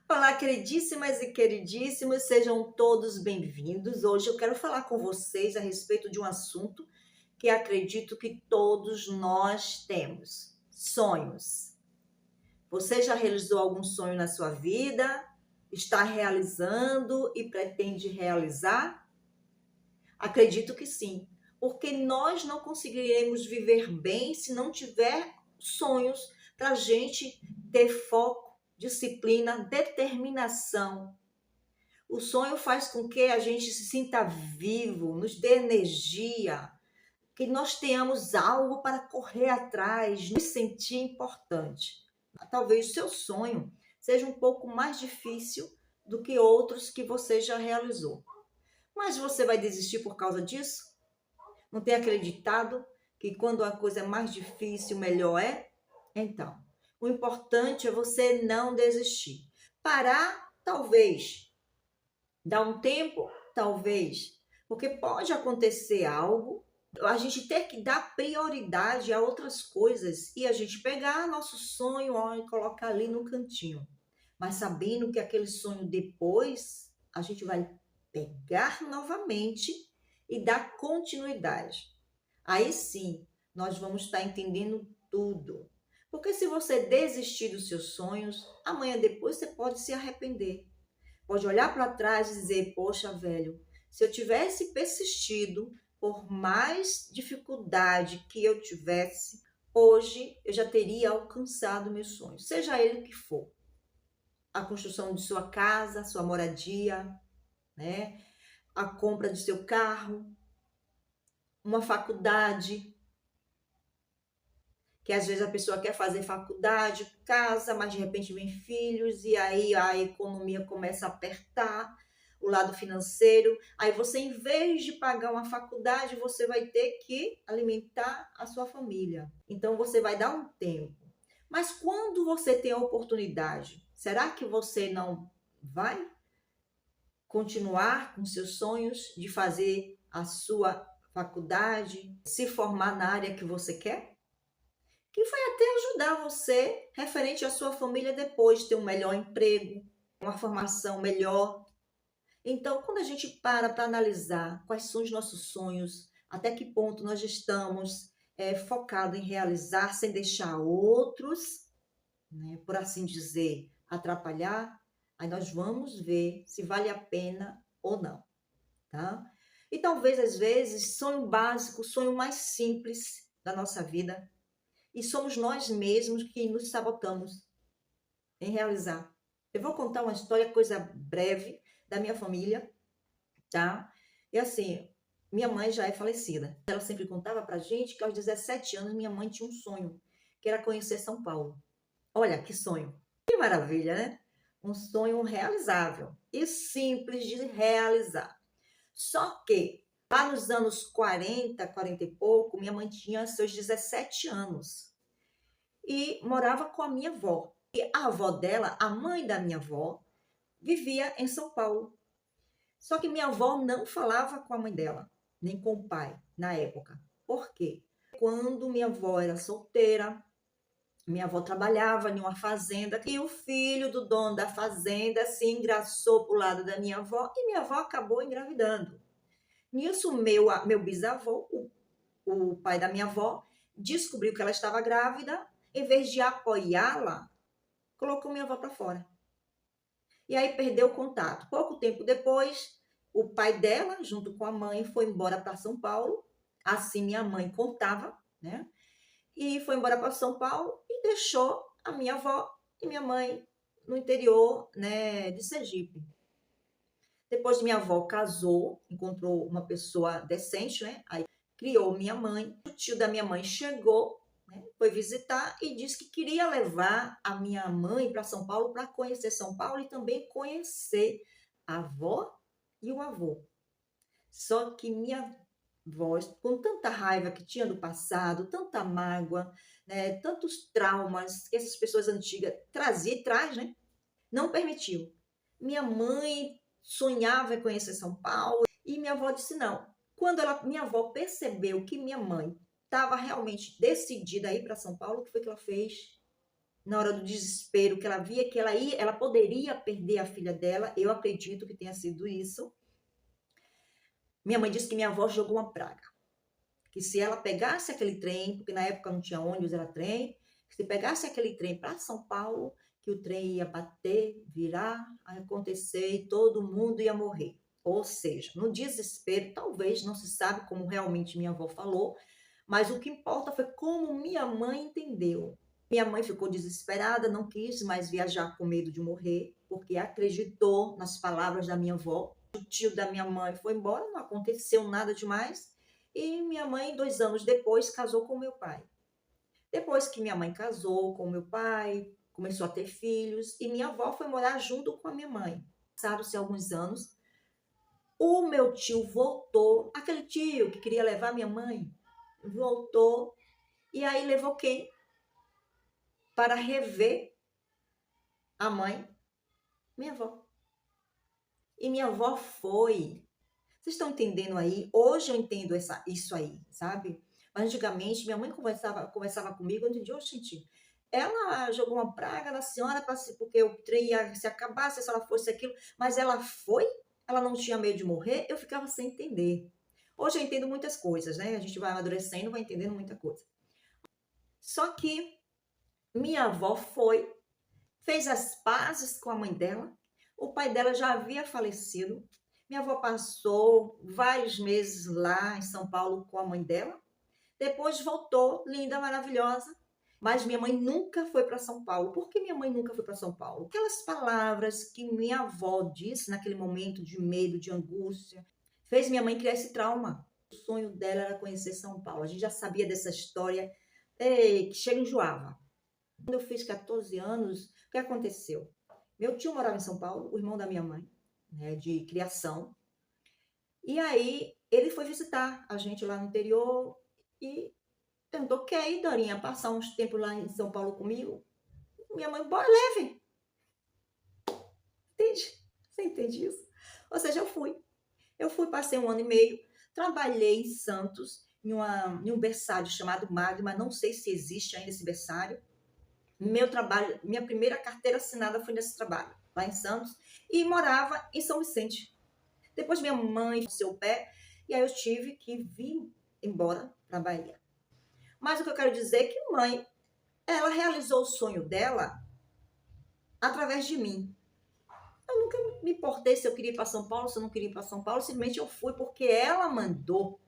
Olá, queridíssimas e queridíssimos, sejam todos bem-vindos. Hoje eu quero falar com vocês a respeito de um assunto que acredito que todos nós temos: sonhos. Você já realizou algum sonho na sua vida? Está realizando e pretende realizar? Acredito que sim, porque nós não conseguiremos viver bem se não tiver sonhos para a gente ter foco, disciplina, determinação. O sonho faz com que a gente se sinta vivo, nos dê energia, que nós tenhamos algo para correr atrás, nos sentir importante. Talvez o seu sonho seja um pouco mais difícil do que outros que você já realizou. Mas você vai desistir por causa disso? Não tem aquele ditado que quando a coisa é mais difícil, melhor é? Então, o importante é você não desistir. Parar, talvez. Dar um tempo, talvez. Porque pode acontecer algo, a gente ter que dar prioridade a outras coisas e a gente pegar nosso sonho ó, e colocar ali no cantinho. Mas sabendo que aquele sonho depois a gente vai pegar novamente e dar continuidade. Aí sim, nós vamos estar entendendo tudo. Porque se você desistir dos seus sonhos, amanhã depois você pode se arrepender. Pode olhar para trás e dizer: poxa, velho, se eu tivesse persistido, por mais dificuldade que eu tivesse, hoje eu já teria alcançado meus sonhos, seja ele o que for. A construção de sua casa, sua moradia, né? A compra de seu carro, uma faculdade, que às vezes a pessoa quer fazer faculdade, casa, mas de repente vem filhos e aí a economia começa a apertar, o lado financeiro. Aí você, em vez de pagar uma faculdade, você vai ter que alimentar a sua família. Então você vai dar um tempo. Mas quando você tem a oportunidade, será que você não vai continuar com seus sonhos de fazer a sua faculdade, se formar na área que você quer? Que vai até ajudar você referente à sua família depois ter um melhor emprego, uma formação melhor. Então, quando a gente para analisar quais são os nossos sonhos, até que ponto nós estamos focados em realizar sem deixar outros, né, por assim dizer, atrapalhar, aí nós vamos ver se vale a pena ou não, tá? E talvez, às vezes, sonho básico, sonho mais simples da nossa vida, e somos nós mesmos que nos sabotamos em realizar. Eu vou contar uma história, coisa breve, da minha família, tá? E assim, minha mãe já é falecida. Ela sempre contava pra gente que aos 17 anos minha mãe tinha um sonho, que era conhecer São Paulo. Olha que sonho. Que maravilha, né? Um sonho realizável e simples de realizar. Só que lá nos anos 40, 40 e pouco, minha mãe tinha seus 17 anos e morava com a minha avó. E a avó dela, a mãe da minha avó, vivia em São Paulo. Só que minha avó não falava com a mãe dela, nem com o pai, na época. Por quê? Quando minha avó era solteira, minha avó trabalhava em uma fazenda e o filho do dono da fazenda se engraçou para o lado da minha avó e minha avó acabou engravidando. Nisso, meu bisavô, o pai da minha avó, descobriu que ela estava grávida, em vez de apoiá-la, colocou minha avó para fora. E aí perdeu o contato. Pouco tempo depois, o pai dela, junto com a mãe, foi embora para São Paulo. Assim minha mãe contava, né? E foi embora para São Paulo e deixou a minha avó e minha mãe no interior, né, de Sergipe. Depois minha avó casou, encontrou uma pessoa decente, né? Aí criou minha mãe. O tio da minha mãe chegou, né, foi visitar e disse que queria levar a minha mãe para São Paulo para conhecer São Paulo e também conhecer a avó e o avô. Só que minha voz, com tanta raiva que tinha do passado, tanta mágoa, né, tantos traumas que essas pessoas antigas traziam e traz, né, não permitiu. Minha mãe sonhava em conhecer São Paulo e minha avó disse não. Quando minha avó percebeu que minha mãe estava realmente decidida a ir para São Paulo, o que foi que ela fez? na hora do desespero, que ela via que ela poderia perder a filha dela, eu acredito que tenha sido isso. Minha mãe disse que minha avó jogou uma praga, que se ela pegasse aquele trem, porque na época não tinha ônibus, era trem, se pegasse aquele trem para São Paulo, que o trem ia bater, virar, acontecer e todo mundo ia morrer. Ou seja, no desespero, talvez, não se sabe como realmente minha avó falou, mas o que importa foi como minha mãe entendeu. Minha mãe ficou desesperada, não quis mais viajar com medo de morrer, porque acreditou nas palavras da minha avó. O tio da minha mãe foi embora, não aconteceu nada demais. E minha mãe, 2 anos depois, casou com meu pai. Depois que minha mãe casou com meu pai, começou a ter filhos, e minha avó foi morar junto com a minha mãe. Passaram-se alguns anos, o meu tio voltou, aquele tio que queria levar minha mãe, voltou, e aí levou quem? Para rever a mãe? Minha avó. E minha avó foi. Vocês estão entendendo aí? Hoje eu entendo isso aí, sabe? Mas antigamente, minha mãe conversava comigo, eu entendi, gente, ela jogou uma praga na senhora porque o trem ia se acabasse, se ela fosse aquilo, mas ela foi? Ela não tinha medo de morrer? Eu ficava sem entender. Hoje eu entendo muitas coisas, né? A gente vai amadurecendo, vai entendendo muita coisa. Só que minha avó foi, fez as pazes com a mãe dela, o pai dela já havia falecido, minha avó passou vários meses lá em São Paulo com a mãe dela, depois voltou, linda, maravilhosa, mas minha mãe nunca foi para São Paulo. Por que minha mãe nunca foi para São Paulo? Aquelas palavras que minha avó disse naquele momento de medo, de angústia, fez minha mãe criar esse trauma. O sonho dela era conhecer São Paulo. A gente já sabia dessa história, que chega e enjoava. Quando eu fiz 14 anos, o que aconteceu? Meu tio morava em São Paulo, o irmão da minha mãe, né, de criação. E aí ele foi visitar a gente lá no interior e perguntou: quer ir, Dorinha, passar uns tempos lá em São Paulo comigo? Minha mãe: bora, leve. Entende? Você entende isso? Ou seja, eu fui. Passei 1 ano e meio, trabalhei em Santos, em um berçário chamado Magma, não sei se existe ainda esse berçário. Meu trabalho, minha primeira carteira assinada foi nesse trabalho, lá em Santos, e morava em São Vicente. Depois minha mãe seu pé, e aí eu tive que vir embora para Bahia. Mas o que eu quero dizer é que mãe, ela realizou o sonho dela através de mim. Eu nunca me importei se eu queria ir para São Paulo, se eu não queria ir para São Paulo, simplesmente eu fui porque ela mandou,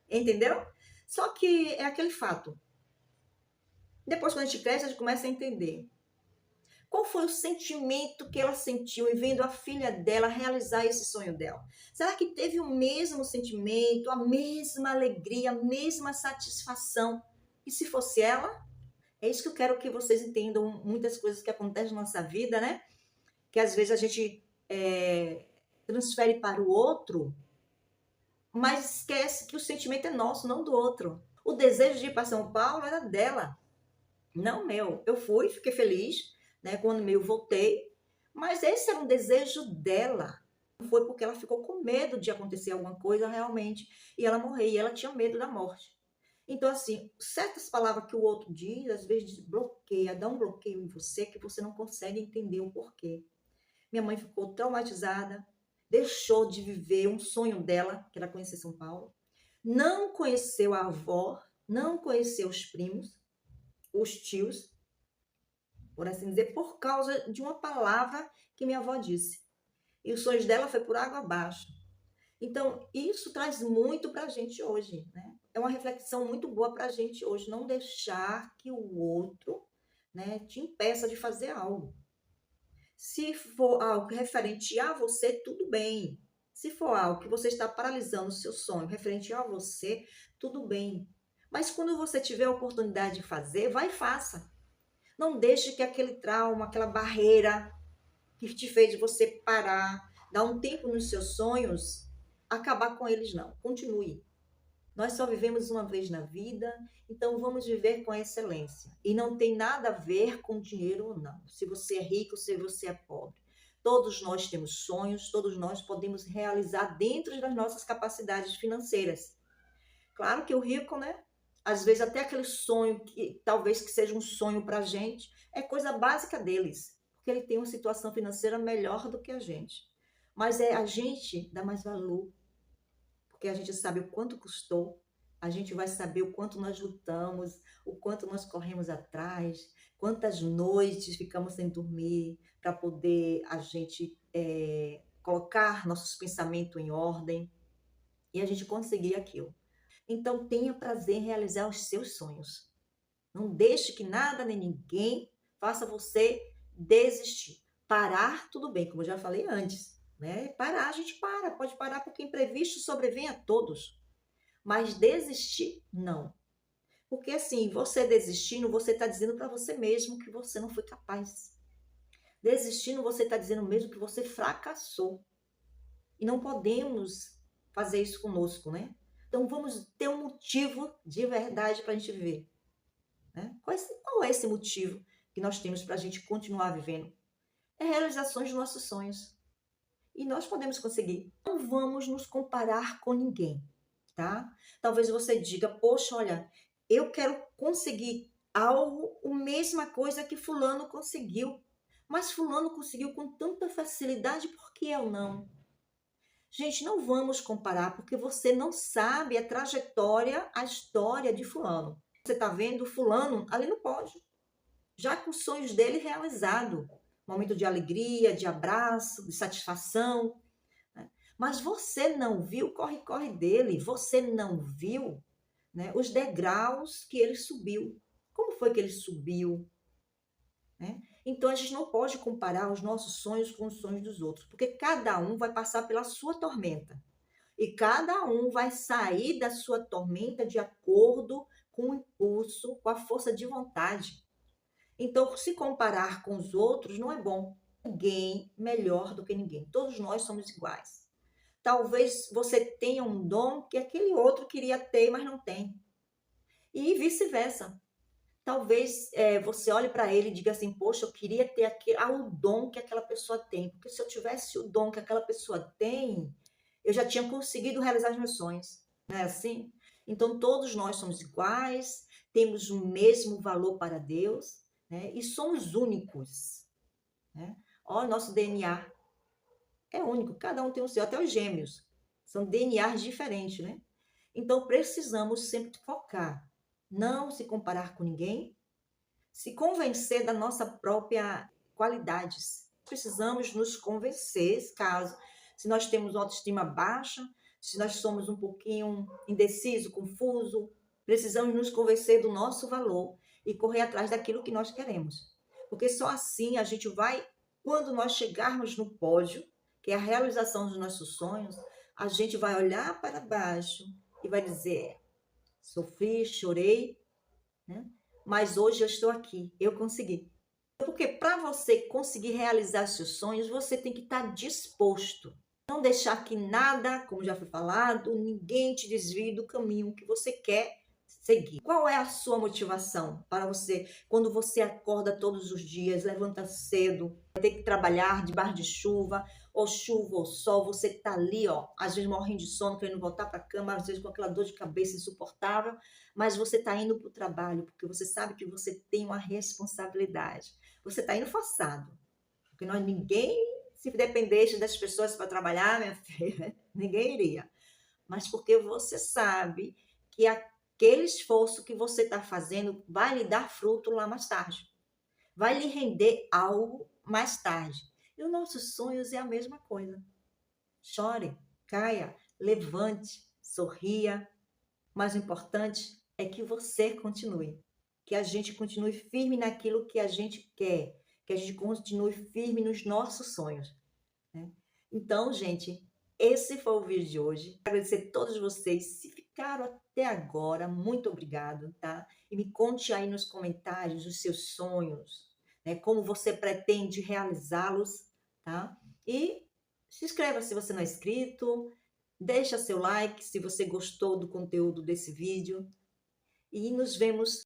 entendeu? Só que é aquele fato. Depois, quando a gente cresce, a gente começa a entender. Qual foi o sentimento que ela sentiu em vendo a filha dela realizar esse sonho dela? Será que teve o mesmo sentimento, a mesma alegria, a mesma satisfação? E se fosse ela? É isso que eu quero que vocês entendam, muitas coisas que acontecem na nossa vida, né? Que às vezes a gente transfere para o outro, mas esquece que o sentimento é nosso, não do outro. O desejo de ir para São Paulo era dela, não meu. Eu fui, fiquei feliz, né? Quando meio voltei, mas esse era um desejo dela. Foi porque ela ficou com medo de acontecer alguma coisa realmente e ela morrer, e ela tinha medo da morte. Então, assim, certas palavras que o outro diz, às vezes bloqueia, dá um bloqueio em você que você não consegue entender o porquê. Minha mãe ficou traumatizada, deixou de viver um sonho dela, que era conhecer São Paulo, não conheceu a avó, não conheceu os primos, os tios, por assim dizer, por causa de uma palavra que minha avó disse. E os sonhos dela foi por água abaixo. Então, isso traz muito para a gente hoje, né? É uma reflexão muito boa para a gente hoje, não deixar que o outro, né, te impeça de fazer algo. Se for algo referente a você, tudo bem. Se for algo que você está paralisando o seu sonho referente a você, tudo bem. Mas quando você tiver a oportunidade de fazer, vai e faça. Não deixe que aquele trauma, aquela barreira que te fez você parar, dar um tempo nos seus sonhos, acabar com eles, não. Continue. Nós só vivemos uma vez na vida, então vamos viver com excelência. E não tem nada a ver com dinheiro ou não. Se você é rico, se você é pobre. Todos nós temos sonhos, todos nós podemos realizar dentro das nossas capacidades financeiras. Claro que o rico, né? Às vezes até aquele sonho que talvez que seja um sonho para a gente, é coisa básica deles, porque ele tem uma situação financeira melhor do que a gente. Mas é a gente dá mais valor, porque a gente sabe o quanto custou, a gente vai saber o quanto nós lutamos, o quanto nós corremos atrás, quantas noites ficamos sem dormir para poder a gente colocar nossos pensamentos em ordem e a gente conseguir aquilo. Então tenha prazer em realizar os seus sonhos. Não deixe que nada nem ninguém faça você desistir. Parar, tudo bem, como eu já falei antes, né? Parar, a gente para, pode parar porque imprevisto sobrevém a todos. Mas desistir, não. Porque assim, você desistindo, você está dizendo para você mesmo que você não foi capaz. Desistindo, você está dizendo mesmo que você fracassou. E não podemos fazer isso conosco, né? Então vamos ter um motivo de verdade para a gente viver. Né? Qual é esse motivo que nós temos para a gente continuar vivendo? É realizações dos nossos sonhos. E nós podemos conseguir. Não vamos nos comparar com ninguém, tá? Talvez você diga, poxa, olha, eu quero conseguir algo, a mesma coisa que fulano conseguiu. Mas fulano conseguiu com tanta facilidade, por que eu não? Gente, não vamos comparar, porque você não sabe a trajetória, a história de fulano. Você está vendo fulano ali no pódio, já com os sonhos dele realizado. Momento de alegria, de abraço, de satisfação. Né? Mas você não viu o corre-corre dele, você não viu, né, os degraus que ele subiu. Como foi que ele subiu? Né? Então a gente não pode comparar os nossos sonhos com os sonhos dos outros, porque cada um vai passar pela sua tormenta. E cada um vai sair da sua tormenta de acordo com o impulso, com a força de vontade. Então, se comparar com os outros não é bom. Ninguém melhor do que ninguém. Todos nós somos iguais. Talvez você tenha um dom que aquele outro queria ter, mas não tem. E vice-versa. Talvez você olhe para ele e diga assim, poxa, eu queria ter o dom que aquela pessoa tem. Porque se eu tivesse o dom que aquela pessoa tem, eu já tinha conseguido realizar os meus sonhos. Não é assim? Então, todos nós somos iguais, temos o mesmo valor para Deus, né? E somos únicos. Né? Ó, nosso DNA é único, cada um tem o seu, até os gêmeos. São DNAs diferentes, né? Então, precisamos sempre focar, não se comparar com ninguém, se convencer da nossa própria qualidades. Precisamos nos convencer, caso, se nós temos autoestima baixa, se nós somos um pouquinho indeciso, confuso, precisamos nos convencer do nosso valor e correr atrás daquilo que nós queremos. Porque só assim a gente vai, quando nós chegarmos no pódio, que é a realização dos nossos sonhos, a gente vai olhar para baixo e vai dizer, sofri, chorei, né? Mas hoje eu estou aqui, eu consegui. Porque para você conseguir realizar seus sonhos, você tem que estar disposto. Não deixar que nada, como já foi falado, ninguém te desvie do caminho que você quer seguir. Qual é a sua motivação para você, quando você acorda todos os dias, levanta cedo, tem que trabalhar debaixo de chuva ou sol, você está ali, ó, às vezes morrendo de sono, querendo voltar para a cama, às vezes com aquela dor de cabeça insuportável, mas você está indo para o trabalho, porque você sabe que você tem uma responsabilidade. Você está indo forçado, porque ninguém, se dependesse das pessoas para trabalhar, minha filha, ninguém iria. Mas porque você sabe que aquele esforço que você está fazendo vai lhe dar fruto lá mais tarde. Vai lhe render algo mais tarde. E os nossos sonhos é a mesma coisa. Chore, caia, levante, sorria. Mas o importante é que você continue. Que a gente continue firme naquilo que a gente quer. Que a gente continue firme nos nossos sonhos. Né? Então, gente, esse foi o vídeo de hoje. Agradecer a todos vocês. Se ficaram até agora, muito obrigado, tá? E me conte aí nos comentários os seus sonhos, né? Como você pretende realizá-los, tá? E se inscreva se você não é inscrito, deixa seu like se você gostou do conteúdo desse vídeo e nos vemos